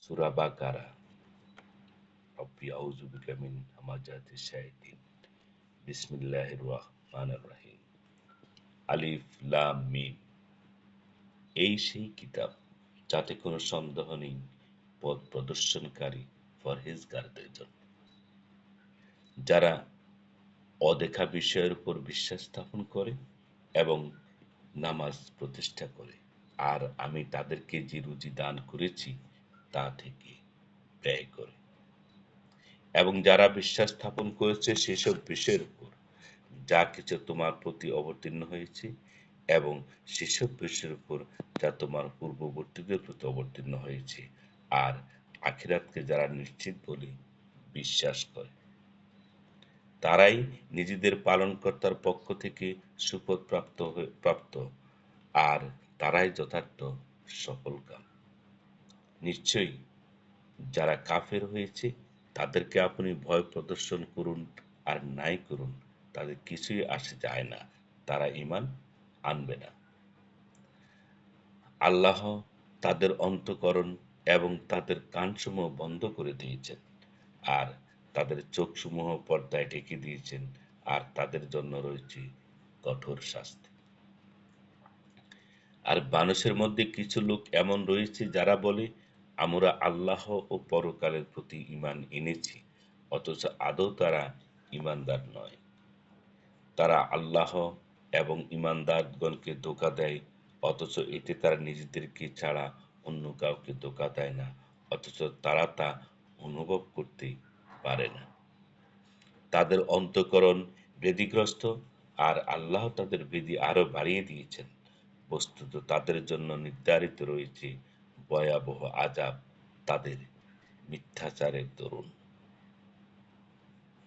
সূরা বাকারা। রব্বি আউযু বিকা মিন হামাযাতিশ শায়াতিন। বিসমিল্লাহির রহমানির রহিম। আলিফ লাম মিম। এই সেই কিতাব যাতে কোনো সন্দেহ নেই পথ প্রদর্শনকারী পরহেজগারদের জন্য, যারা অদেখা বিষয়ের উপর বিশ্বাস স্থাপন করে এবং নামাজ প্রতিষ্ঠা করে, আর আমি তাদেরকে যে রুজি দান করেছি তা থেকে ব্যয় করে, এবং যারা বিশ্বাস স্থাপন করেছে সেসব বিষয়ের উপর যা কিছু তোমার প্রতি অবতীর্ণ হয়েছে, এবং সেসব বিষয়ের উপর যা তোমার পূর্ববর্তীদের প্রতি অবতীর্ণ হয়েছে, আর আখিরাতকে যারা নিশ্চিত বলে বিশ্বাস করে, তারাই নিজেদের পালনকর্তার পক্ষ থেকে সুপথ প্রাপ্ত, আর তারাই যথার্থ সফলকাম। নিশ্চয়ই যারা কাফের হয়েছে তাদেরকে আপনি ভয় প্রদর্শন করুন আর নাই করুন, তাদের কিছুই আসে যায় না, তারা ঈমান আনবে না। আল্লাহ তাদের অন্তঃকরণ এবং তাদের কানসমূহ বন্ধ করে দিয়েছেন, আর তাদের চোখসমূহ পর্দায় ঢেকে দিয়েছেন, আর তাদের জন্য রয়েছে কঠোর শাস্তি। আর মানুষের মধ্যে কিছু লোক এমন রয়েছে যারা বলে, আমরা আল্লাহ ও পরকালের প্রতি ঈমান এনেছি, অথচ আদৌ তারা ঈমানদার নয়। তারা আল্লাহ এবং ঈমানদারগণকে ধোঁকা দেয়, অথচ এতে তারা নিজেদেরকে ছাড়া অন্য কাউকে ধোঁকা দেয় না, অথচ তারা তা অনুভব করতে পারে না। তাদের অন্তঃকরণ ব্যাধিগ্রস্ত, আর আল্লাহ তাদের ব্যাধি আরো বাড়িয়ে দিয়েছেন। বস্তুত তাদের জন্য নির্ধারিত রয়েছে ভয়াবহ আযাব তাদের মিথ্যাচারের দরুন।